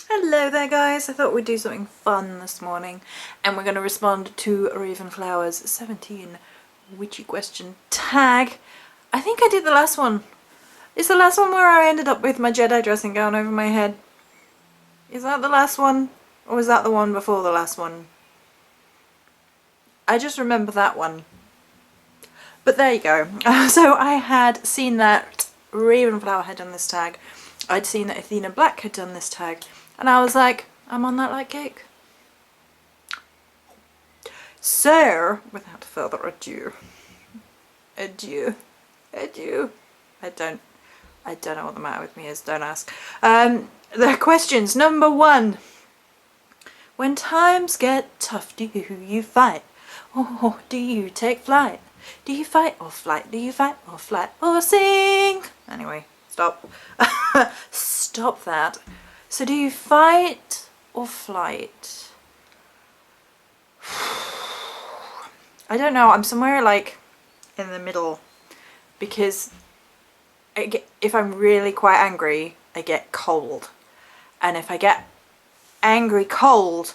Hello there guys, I thought we'd do something fun this morning and we're going to respond to RavenFlowers 17 witchy question tag. I think I did the last one. Is the last one where I ended up with my Jedi dressing gown over my head? Is that the last one? Or was that the one before the last one? I just remember that one. But there you go. So I had seen that RavenFlower had done this tag. I'd seen that Athena Black had done this tag. And I was like, I'm on that like cake. So, without further ado, I don't know what the matter with me is, don't ask. The questions, number 1. When times get tough, do you fight? Or do you take flight? Do you fight or flight? Do you fight or flight or sing? Anyway, stop. Stop that. So do you fight or flight? I don't know, I'm somewhere like in the middle because if I'm really quite angry, I get cold. And if I get angry cold,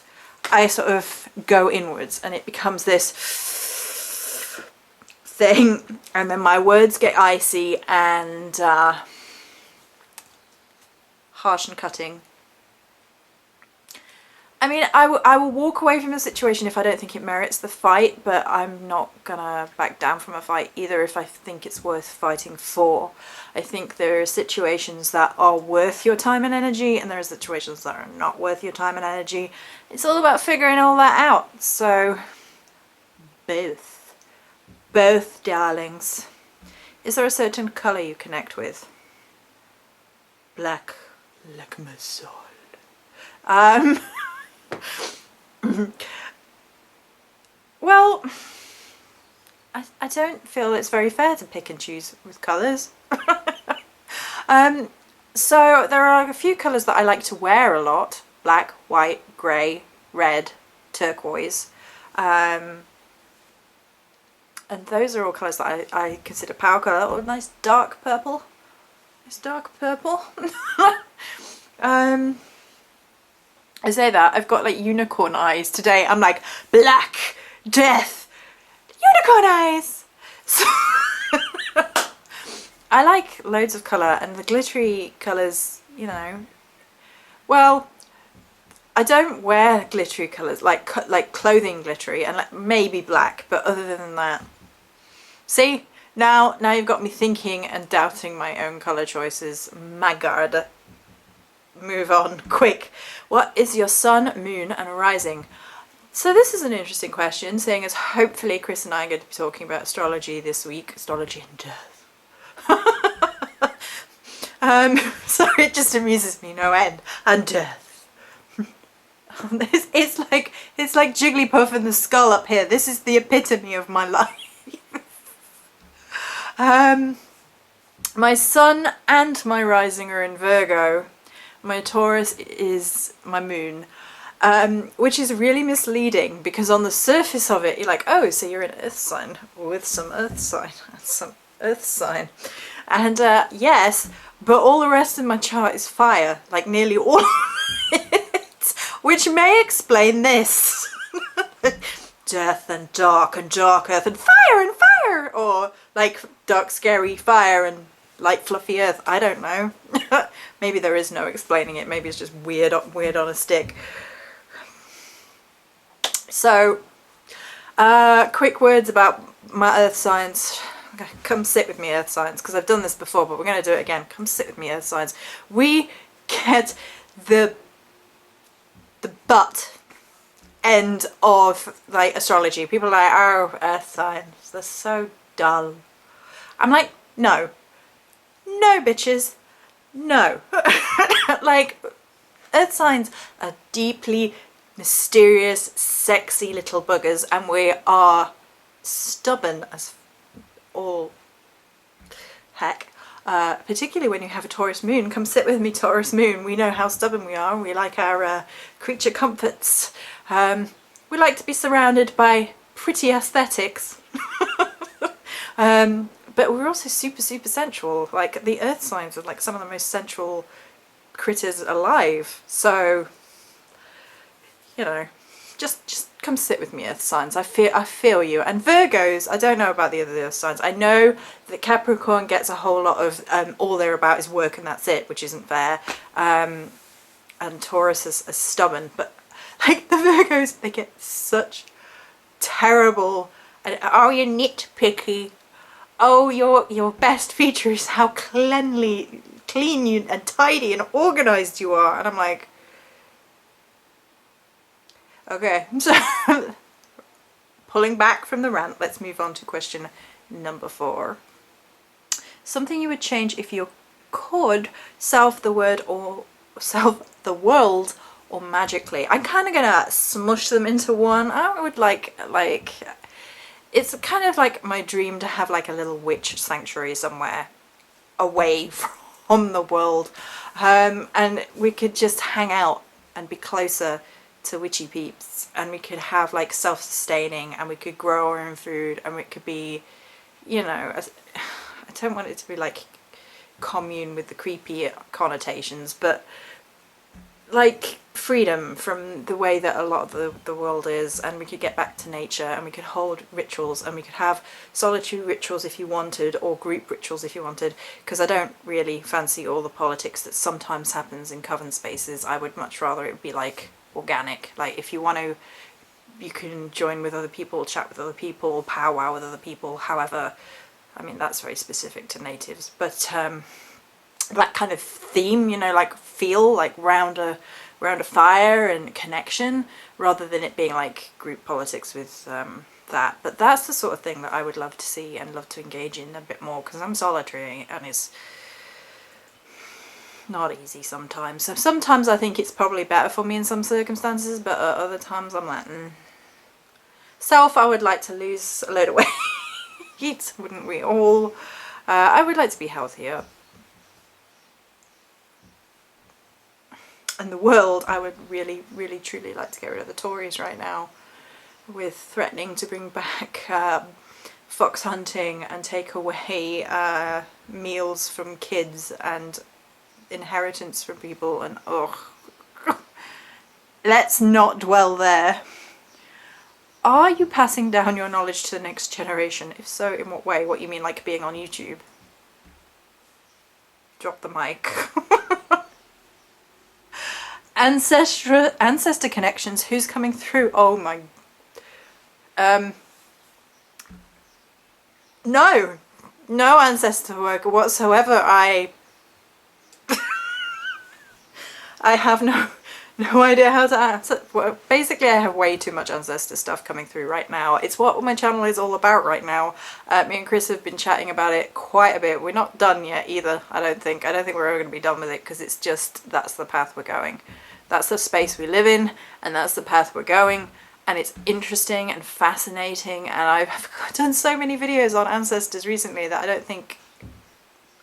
I sort of go inwards and it becomes this thing, and then my words get icy and harsh and cutting. I mean, I will walk away from a situation if I don't think it merits the fight, but I'm not gonna back down from a fight either if I think it's worth fighting for. I think there are situations that are worth your time and energy, and there are situations that are not worth your time and energy. It's all about figuring all that out, so both. Both, darlings. Is there a certain colour you connect with? Black, like my soul. Well, I don't feel it's very fair to pick and choose with colours. So there are a few colours that I like to wear a lot. Black, white, grey, red, turquoise. And those are all colours that I consider power colour. Or nice dark purple. Nice dark purple. I say that, I've got like unicorn eyes today. I'm like, black, death, unicorn eyes! So I like loads of colour, and the glittery colours, you know, well, I don't wear glittery colours, like clothing glittery, and like maybe black, but other than that. See, now you've got me thinking and doubting my own colour choices. My god. Move on, quick. What is your sun, moon and rising? So this is an interesting question, seeing as hopefully Chris and I are going to be talking about astrology this week. Astrology and death. So it just amuses me no end. And death. It's like Jigglypuff and the skull up here. This is the epitome of my life. My sun and my rising are in Virgo. My Taurus is my moon, which is really misleading because on the surface of it, you're like, oh, so you're an earth sign with some earth sign, And yes, but all the rest of my chart is fire, like nearly all of it, which may explain this. Death and dark earth and fire, or like dark scary fire and light fluffy earth. I don't know. Maybe there is no explaining it. Maybe it's just weird on a stick. So, quick words about my earth signs. Okay, come sit with me, earth signs, because I've done this before, but we're going to do it again. Come sit with me, earth signs. We get the butt end of like astrology. People are like, oh, earth signs, they're so dull. I'm like, no, bitches, no. Like, earth signs are deeply mysterious, sexy little buggers, and we are stubborn as all heck. Particularly when you have a Taurus moon. Come sit with me, Taurus moon. We know how stubborn we are. We like our creature comforts. We like to be surrounded by pretty aesthetics. But we're also super sensual. Like, the earth signs are like some of the most sensual critters alive. So, you know, just come sit with me, earth signs. I feel you. And Virgos, I don't know about the other earth signs. I know that Capricorn gets a whole lot of all they're about is work and that's it, which isn't fair. And Taurus is stubborn, but like the Virgos, they get such terrible, oh, you're nitpicky, oh, your best feature is how clean you and tidy and organized you are. And I'm like, okay, so pulling back from the rant, let's move on to question number 4. Something you would change if you could solve the world or magically. I'm kind of gonna smush them into one. I would like it's kind of like my dream to have like a little witch sanctuary somewhere away from the world, and we could just hang out and be closer to witchy peeps, and we could have like self-sustaining, and we could grow our own food, and it could be, you know, I don't want it to be like commune with the creepy connotations, but like freedom from the way that a lot of the world is, and we could get back to nature, and we could hold rituals, and we could have solitude rituals if you wanted, or group rituals if you wanted, because I don't really fancy all the politics that sometimes happens in coven spaces. I would much rather it be like organic, like if you want to, you can join with other people, chat with other people, powwow with other people, however, I mean that's very specific to natives, but that kind of theme, you know, like feel like round a fire and connection, rather than it being like group politics with that. But that's the sort of thing that I would love to see and love to engage in a bit more, because I'm solitary and it's not easy sometimes. So sometimes I think it's probably better for me in some circumstances, but other times I'm like, Self, I would like to lose a load of weight, wouldn't we all? I would like to be healthier. And the world, I would really, really, truly like to get rid of the Tories right now, with threatening to bring back fox hunting and take away meals from kids and inheritance from people, and let's not dwell there. Are you passing down your knowledge to the next generation? If so, in what way? What you mean, like being on YouTube? Drop the mic. Ancestor connections, who's coming through? Oh my, no ancestor work whatsoever. I have no idea how to answer. Well, basically I have way too much ancestor stuff coming through right now. It's what my channel is all about right now. Me and Chris have been chatting about it quite a bit. We're not done yet either, I don't think we're ever going to be done with it, because it's just, that's the path we're going. That's the space we live in, and that's the path we're going, and it's interesting and fascinating, and I've done so many videos on ancestors recently that I don't think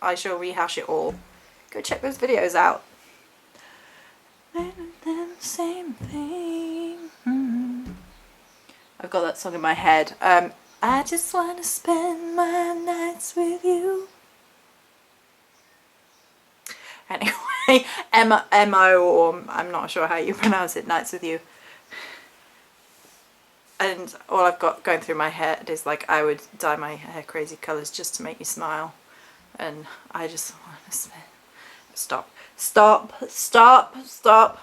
I shall rehash it all. Go check those videos out. Same thing. I've got that song in my head. I just want to spend my nights with you. Anyway, M-O, or I'm not sure how you pronounce it, Nights with You. And all I've got going through my head is like, I would dye my hair crazy colours just to make you smile. And I just want to spend... Stop,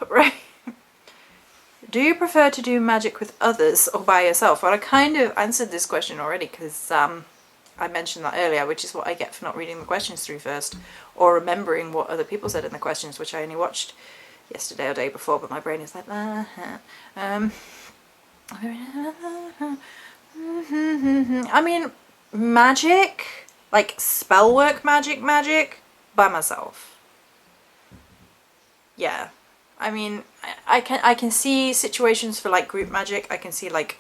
right? Do you prefer to do magic with others or by yourself? Well, I kind of answered this question already, because I mentioned that earlier, which is what I get for not reading the questions through first, or remembering what other people said in the questions, which I only watched yesterday or day before, but my brain is like, I mean, magic, like spell work magic, by myself. Yeah. I mean, I can see situations for like group magic. I can see like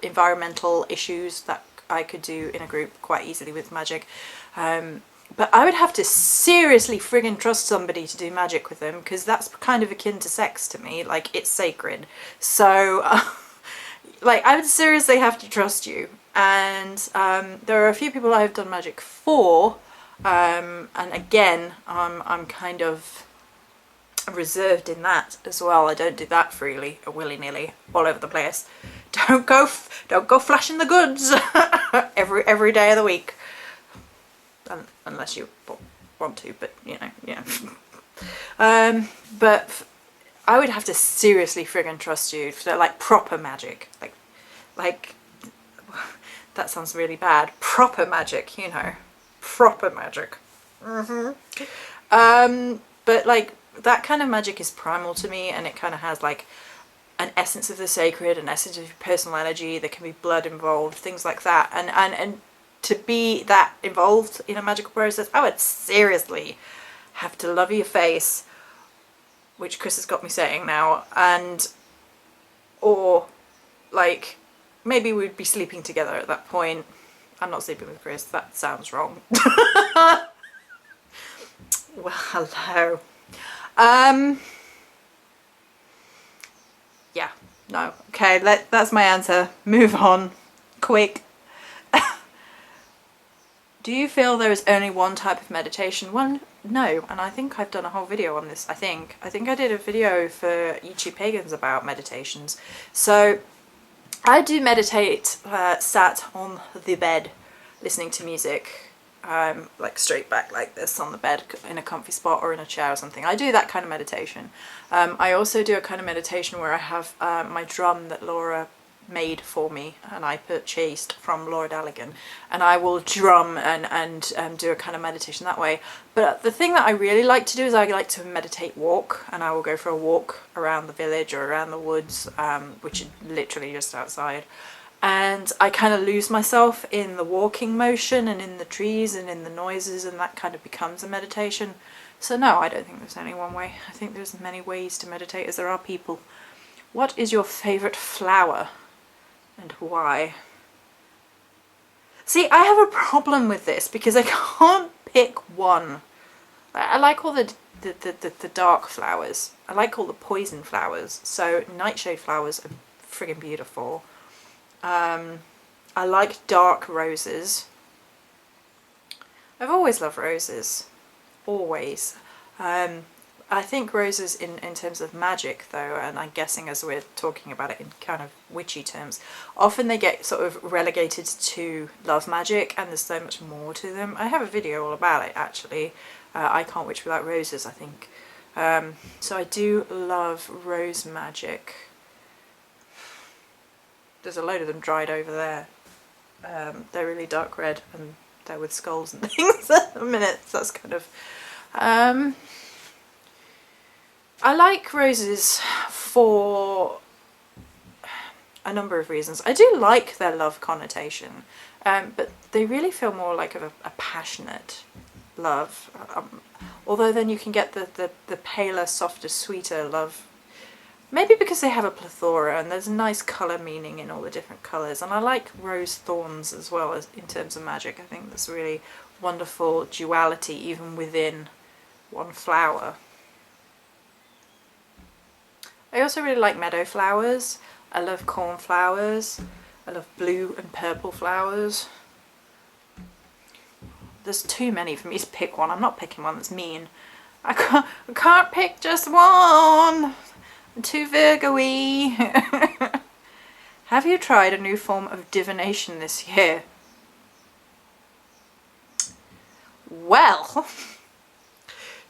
environmental issues that I could do in a group quite easily with magic. But I would have to seriously friggin' trust somebody to do magic with them, because that's kind of akin to sex to me. Like, it's sacred. So, like, I would seriously have to trust you. And there are a few people I've done magic for. And again, I'm kind of... reserved in that as well. I don't do that freely or willy-nilly all over the place. Don't go flashing the goods every day of the week, unless you want to. But you know, yeah. But I would have to seriously friggin' trust you for like proper magic, like that sounds really bad. Proper magic, you know, proper magic. But like that kind of magic is primal to me, and it kind of has like an essence of the sacred, an essence of your personal energy. There can be blood involved, things like that, and to be that involved in a magical process, I would seriously have to love your face, which Chris has got me saying now, or like maybe we'd be sleeping together at that point. I'm not sleeping with Chris, that sounds wrong. Well, hello. Yeah, no. Okay, that's my answer. Move on. Quick. Do you feel there is only one type of meditation? Well, no, and I think I've done a whole video on this, I think I did a video for YouTube Pagans about meditations. So I do meditate sat on the bed listening to music, like straight back like this on the bed in a comfy spot or in a chair or something. I do that kind of meditation. I also do a kind of meditation where I have my drum that Laura made for me and I purchased from Laura Dallaghan, and I will drum and do a kind of meditation that way. But the thing that I really like to do is I like to meditate walk, and I will go for a walk around the village or around the woods, which is literally just outside, and I kind of lose myself in the walking motion and in the trees and in the noises, and that kind of becomes a meditation. So no, I don't think there's only one way. I think there's many ways to meditate as there are people. What is your favourite flower and why? See, I have a problem with this because I can't pick one. I like all the dark flowers. I like all the poison flowers. So nightshade flowers are friggin' beautiful. I like dark roses. I've always loved roses. Always. I think roses in terms of magic though, and I'm guessing as we're talking about it in kind of witchy terms, often they get sort of relegated to love magic, and there's so much more to them. I have a video all about it actually. I Can't Witch Without Roses, I think. So I do love rose magic. There's a load of them dried over there. They're really dark red and they're with skulls and things at the minute. So that's kind of... I like roses for a number of reasons. I do like their love connotation, but they really feel more like a passionate love. Although then you can get the paler, softer, sweeter love. Maybe because they have a plethora and there's a nice colour meaning in all the different colours. And I like rose thorns as well as in terms of magic. I think there's really wonderful duality even within one flower. I also really like meadow flowers. I love cornflowers. I love blue and purple flowers. There's too many for me to pick one. I'm not picking one that's mean. I can't pick just one. I'm too Virgo-y. Have you tried a new form of divination this year? Well,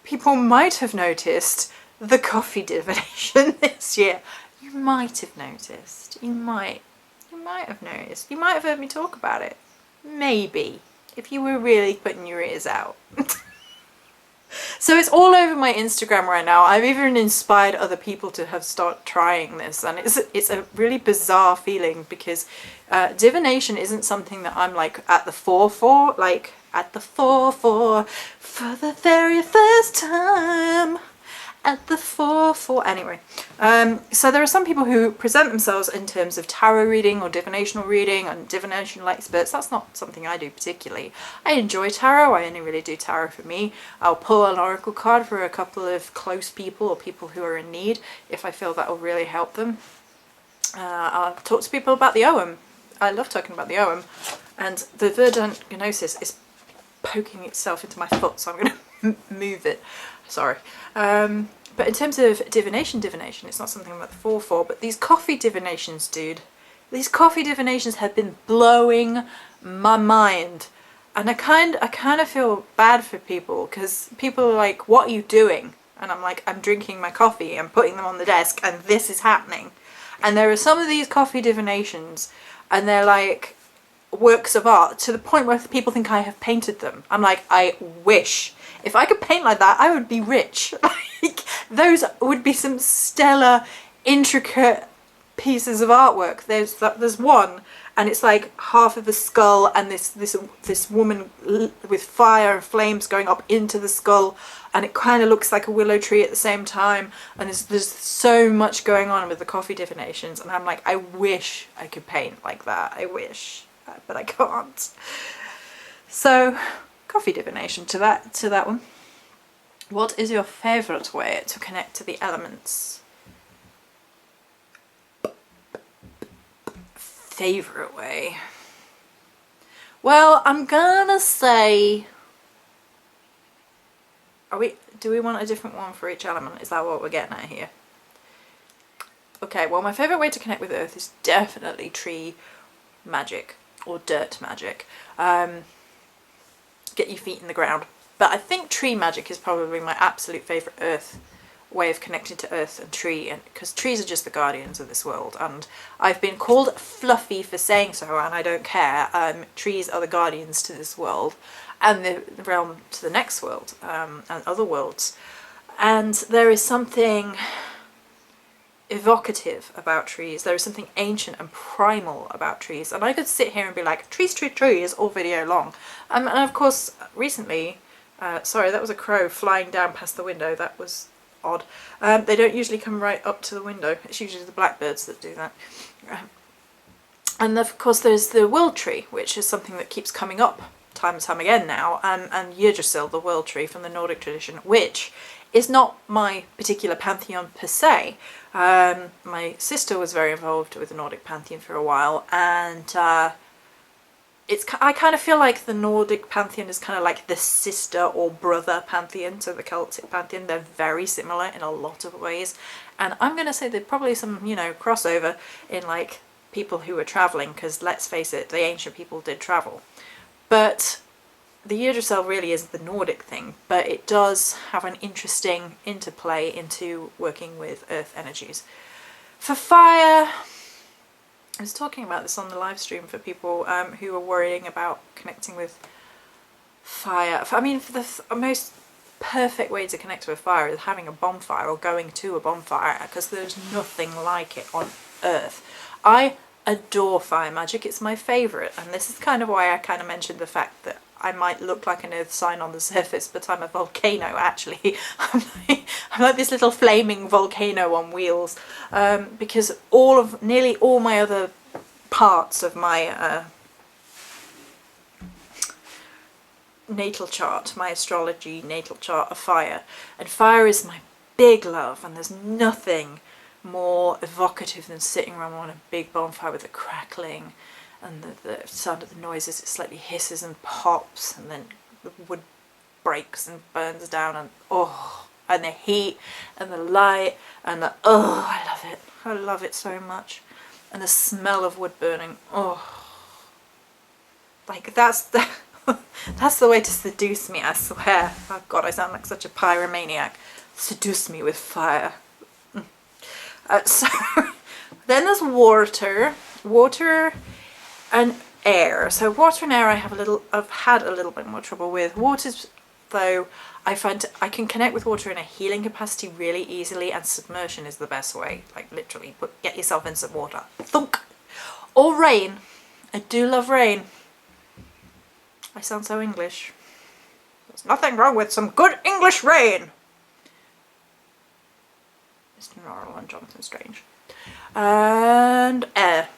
people might have noticed the coffee divination this year. You might have noticed. You might have noticed. You might have heard me talk about it. Maybe. If you were really putting your ears out. So it's all over my Instagram right now. I've even inspired other people to have start trying this, and it's a really bizarre feeling because divination isn't something that I'm like at the fore for, like at the fore for the very first time. At the fore. Anyway, so there are some people who present themselves in terms of tarot reading or divinational reading and divinational experts. That's not something I do particularly. I enjoy tarot. I only really do tarot for me. I'll pull an oracle card for a couple of close people or people who are in need if I feel that will really help them. I'll talk to people about the Ogham. I love talking about the Ogham. And the verdant gnosis is poking itself into my foot, so I'm going to move it. Sorry. But in terms of divination, it's not something I'm at the fore for, but these coffee divinations, dude, these coffee divinations have been blowing my mind. And I kind of feel bad for people, because people are like, what are you doing? And I'm like, I'm drinking my coffee, I'm putting them on the desk, and this is happening. And there are some of these coffee divinations, and they're like works of art to the point where people think I have painted them. I'm like, I wish. If I could paint like that, I would be rich. Like, those would be some stellar, intricate pieces of artwork. There's one, and it's like half of a skull, and this woman with fire and flames going up into the skull, and it kind of looks like a willow tree at the same time. And there's so much going on with the coffee divinations, and I'm like, I wish I could paint like that. I wish, but I can't. So, coffee divination to that one. What is your favourite way to connect to the elements? Favourite way? Well, I'm gonna say, do we want a different one for each element? Is that what we're getting at here? Okay, well, my favourite way to connect with Earth is definitely tree magic or dirt magic. Get your feet in the ground. But I think tree magic is probably my absolute favourite Earth way of connecting to Earth and tree, and because trees are just the guardians of this world, and I've been called fluffy for saying so, and I don't care. Trees are the guardians to this world and the realm to the next world, and other worlds. And there is something evocative about trees. There is something ancient and primal about trees, and I could sit here and be like, trees, trees all video long. And of course, recently, sorry, that was a crow flying down past the window. That was odd. They don't usually come right up to the window. It's usually the blackbirds that do that. And of course there's the world tree, which is something that keeps coming up time and time again now, and Yggdrasil, the world tree from the Nordic tradition, which is not my particular pantheon per se. My sister was very involved with the Nordic pantheon for a while, and I kind of feel like the Nordic pantheon is kind of like the sister or brother pantheon to the Celtic pantheon. They're very similar in a lot of ways, and I'm going to say there's probably some, crossover in like people who were travelling, because let's face it, the ancient people did travel. But the Yggdrasil really is the Nordic thing, but it does have an interesting interplay into working with earth energies. For fire, I was talking about this on the live stream for people who are worrying about connecting with fire. I mean, the most perfect way to connect with fire is having a bonfire or going to a bonfire, because there's nothing like it on Earth. I adore fire magic. It's my favourite, and this is kind of why I kind of mentioned the fact that I might look like an earth sign on the surface, but I'm a volcano actually. I'm like this little flaming volcano on wheels, because nearly all my other parts of my natal chart, my astrology natal chart, are fire, and fire is my big love, and there's nothing more evocative than sitting around on a big bonfire with the crackling and the sound of the noises. It slightly hisses and pops, and then the wood breaks and burns down, and the heat and the light and I love it. I love it so much. And the smell of wood burning, like that's the way to seduce me, I swear. Oh God, I sound like such a pyromaniac. Seduce me with fire. So then there's water and air. So water and air I've had a little bit more trouble with. Water's, though, I find I can connect with water in a healing capacity really easily, and submersion is the best way. Like literally, get yourself in some water. Thunk. Or rain. I do love rain. I sound so English. There's nothing wrong with some good English rain. Mr. Norrell and Jonathan Strange. And air.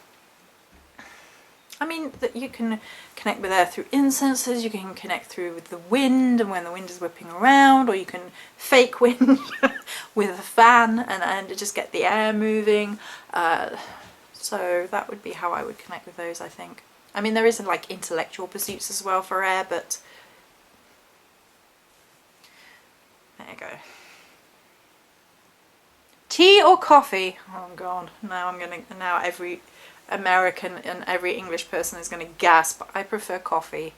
I mean, that you can connect with air through incenses, you can connect through with the wind, and when the wind is whipping around, or you can fake wind with a fan and just get the air moving. So that would be how I would connect with those, I think. I mean, there isn't like intellectual pursuits as well for air, but there you go. Tea or coffee? Oh god, now every American and every English person is gonna gasp. I prefer coffee.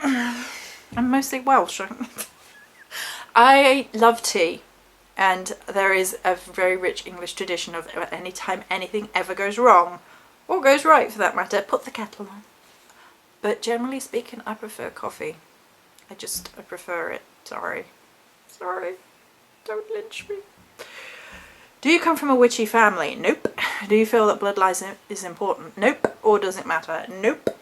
I'm mostly Welsh. I love tea, and there is a very rich English tradition of anytime anything ever goes wrong, or goes right for that matter, put the kettle on. But generally speaking, I prefer coffee. I prefer it. Sorry. Don't lynch me. Do you come from a witchy family? Nope. Do you feel that bloodline is important? Nope. Or does it matter? Nope.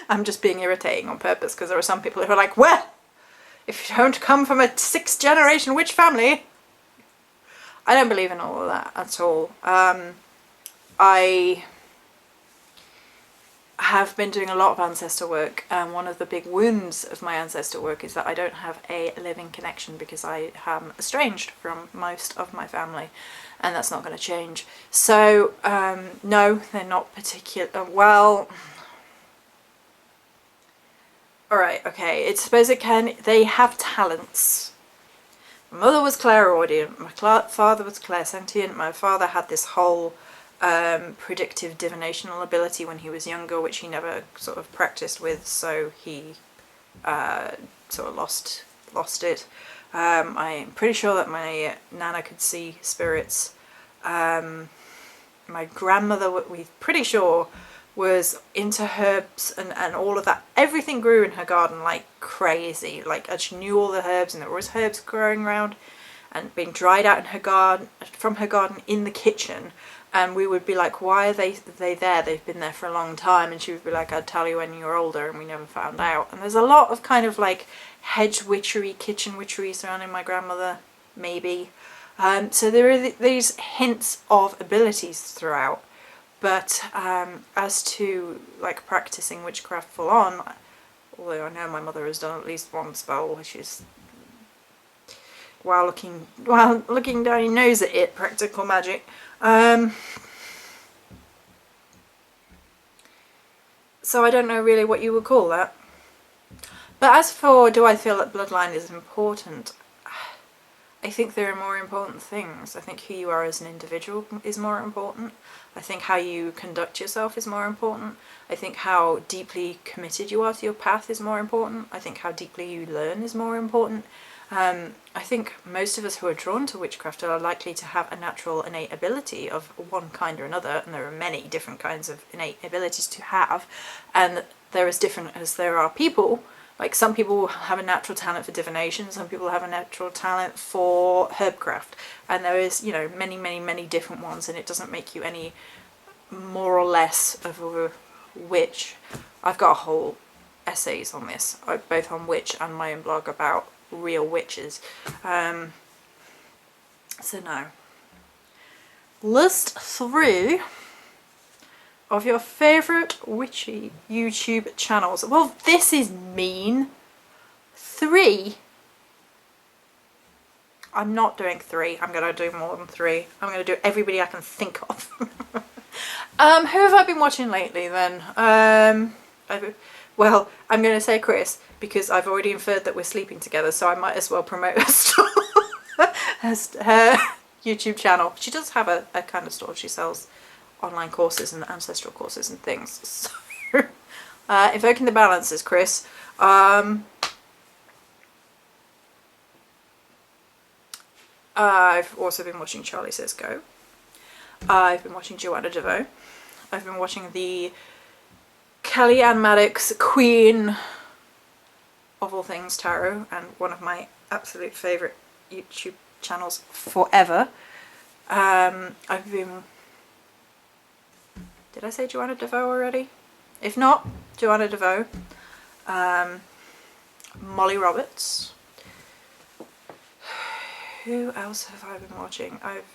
I'm just being irritating on purpose because there are some people who are like, well, if you don't come from a 6th generation witch family. I don't believe in all of that at all. I have been doing a lot of ancestor work, and one of the big wounds of my ancestor work is that I don't have a living connection because I am estranged from most of my family, and that's not going to change. So no, they're not particular. Well, alright, okay, it's suppose it can. They have talents. My mother was clairaudient, my father was clairsentient. My father had this whole predictive divinational ability when he was younger, which he never sort of practiced with, so he sort of lost it. I'm pretty sure that my nana could see spirits. My grandmother, we're pretty sure, was into herbs and all of that. Everything grew in her garden like crazy. Like, she knew all the herbs, and there was herbs growing around and being dried out in her garden, from her garden in the kitchen. And we would be like, why are they there? They've been there for a long time. And she would be like, I'd tell you when you're older, and we never found out. And there's a lot of kind of like hedge witchery, kitchen witchery surrounding my grandmother, maybe. So there are these hints of abilities throughout. But as to like practicing witchcraft full on, although I know my mother has done at least one spell, which is while looking down your nose at it, practical magic. So I don't know really what you would call that. But as for do I feel that bloodline is important, I think there are more important things. I think who you are as an individual is more important. I think how you conduct yourself is more important. I think how deeply committed you are to your path is more important. I think how deeply you learn is more important. I think most of us who are drawn to witchcraft are likely to have a natural innate ability of one kind or another, and there are many different kinds of innate abilities to have, and they're as different as there are people. Like, some people have a natural talent for divination, some people have a natural talent for herbcraft, and there is, you know, many different ones, and it doesn't make you any more or less of a witch. I've got whole essays on this, both on Witch and my own blog, about real witches. So no. List 3 of your favourite witchy YouTube channels. Well, this is mean. 3? I'm not doing 3. I'm going to do more than 3. I'm going to do everybody I can think of. Who have I been watching lately then? Well, I'm going to say Chris, because I've already inferred that we're sleeping together, so I might as well promote her store. her YouTube channel. She does have a kind of store. She sells online courses and ancestral courses and things. So, Invoking the Balances, Chris. I've also been watching Charlie Says Go. I've been watching Joanna DeVoe. I've been watching the Kellyanne Maddox, Queen of all things tarot, and one of my absolute favourite YouTube channels forever. I've been... Did I say Joanna DeVoe already? If not, Joanna DeVoe. Molly Roberts. Who else have I been watching? I've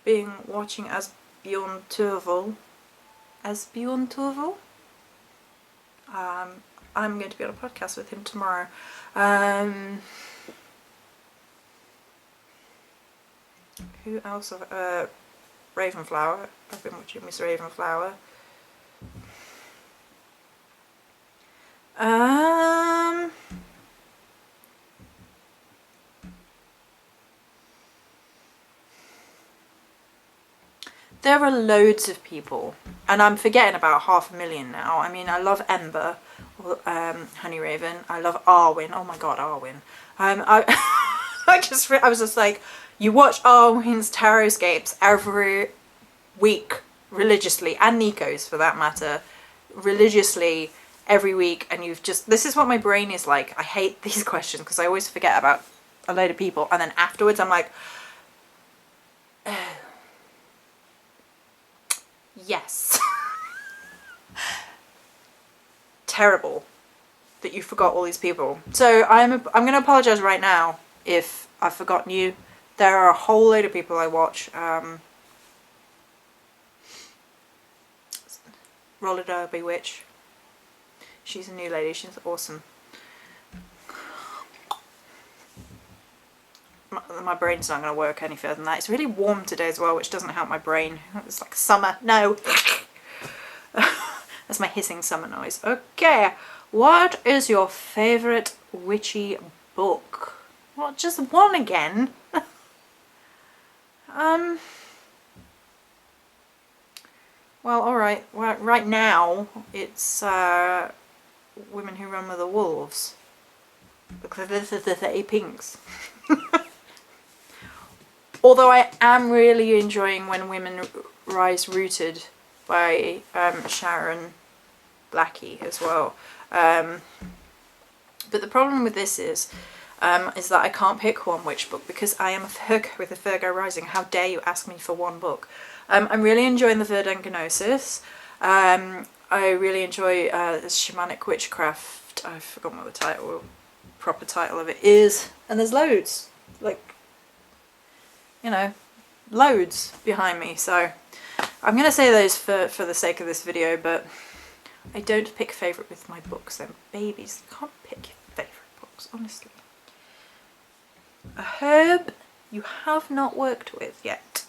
been watching Asbjorn Turvel. Asbjorn Turvel? I'm going to be on a podcast with him tomorrow. Who else? RavenFlower. I've been watching Miss RavenFlower. there are loads of people, and I'm forgetting about 500,000 now. I mean, I love Ember, Honey Raven. I love Arwen. Oh my god, Arwen. I was just like, you watch Arwen's Tarotscapes every week religiously, and Nico's for that matter, religiously every week, and you've just, this is what my brain is like. I hate these questions because I always forget about a load of people, and then afterwards I'm like, oh, yes. Terrible that you forgot all these people. So I'm going to apologise right now if I've forgotten you. There are a whole load of people I watch. Roller Derby Witch. She's a new lady. She's awesome. My brain's not going to work any further than that. It's really warm today as well, which doesn't help my brain. It's like summer. No. That's my hissing summer noise. Okay. What is your favourite witchy book? Well, just one again. Well, alright. Well, right now, it's Women Who Run With the Wolves. Because this is the 30 pinks. Although I am really enjoying When Women Rise Rooted by Sharon Blackie as well. But the problem with this is that I can't pick one witch book because I am a Virgo with a Virgo rising. How dare you ask me for one book? I'm really enjoying the Verdant Gnosis. I really enjoy this Shamanic Witchcraft. I've forgotten what the proper title of it is. And there's loads, like, you know, loads behind me. So I'm going to say those for the sake of this video, but I don't pick favourite with my books. Then babies, can't pick your favourite books, honestly. A herb you have not worked with yet.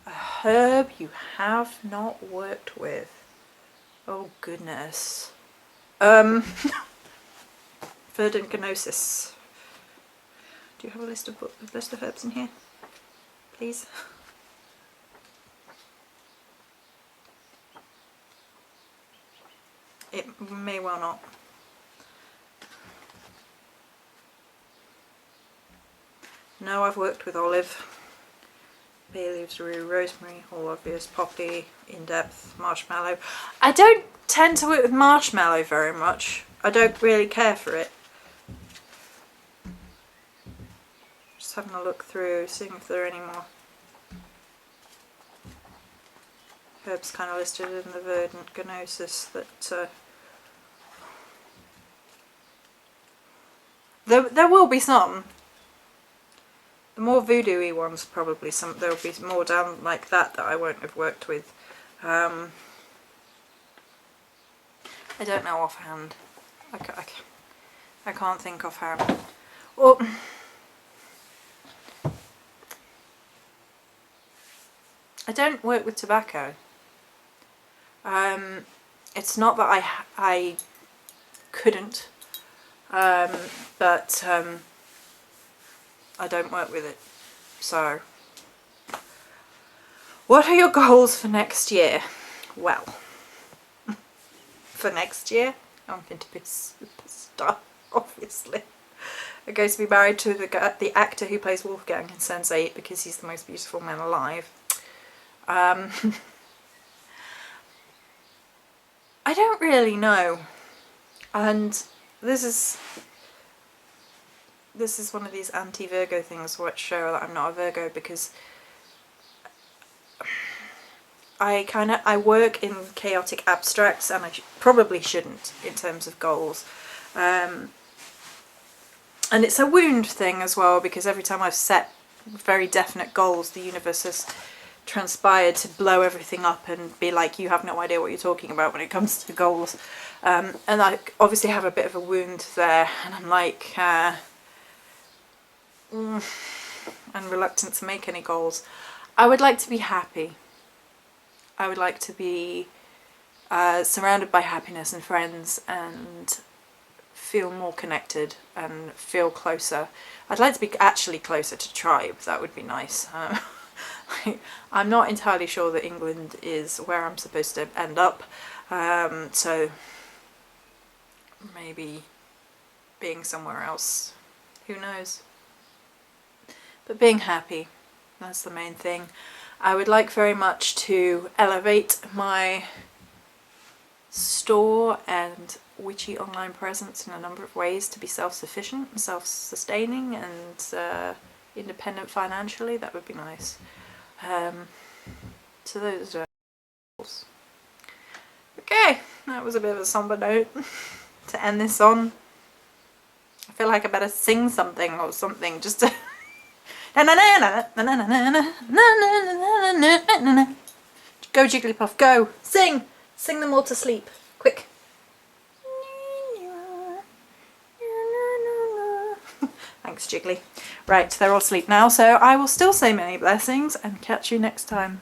A herb you have not worked with. Oh goodness. Verdant Gnosis. Do you have a list of herbs in here, please? It may well not. No, I've worked with olive, bay leaves, rue, rosemary, all obvious, poppy, in-depth, marshmallow. I don't tend to work with marshmallow very much. I don't really care for it. Just having a look through, seeing if there are any more herbs kind of listed in the Verdant Gnosis that there will be some. The more voodoo-y ones, probably there'll be more down like that I won't have worked with. I don't know offhand. I can't think offhand. Well, I don't work with tobacco. It's not that I couldn't, but I don't work with it. So, what are your goals for next year? Well, for next year, I'm going to be a superstar, obviously. I'm going to be married to the actor who plays Wolfgang in Sense8 because he's the most beautiful man alive. I don't really know, and this is one of these anti-Virgo things which show that I'm not a Virgo, because I work in chaotic abstracts, and I probably shouldn't in terms of goals. And it's a wound thing as well, because every time I've set very definite goals, the universe has transpired to blow everything up and be like, you have no idea what you're talking about when it comes to goals. And I obviously have a bit of a wound there, and I'm like, and reluctant to make any goals. I would like to be happy. I would like to be surrounded by happiness and friends and feel more connected and feel closer. I'd like to be actually closer to tribe. That would be nice. I'm not entirely sure that England is where I'm supposed to end up, so maybe being somewhere else, who knows. But being happy, that's the main thing. I would like very much to elevate my store and witchy online presence in a number of ways to be self-sufficient and self-sustaining and independent financially. That would be nice. So those are goals. Okay, that was a bit of a somber note to end this on. I feel like I better sing something or something just to go Jigglypuff, go! Sing! Sing them all to sleep. Quick. Thanks, Jiggly. Right, they're all asleep now, so I will still say many blessings and catch you next time.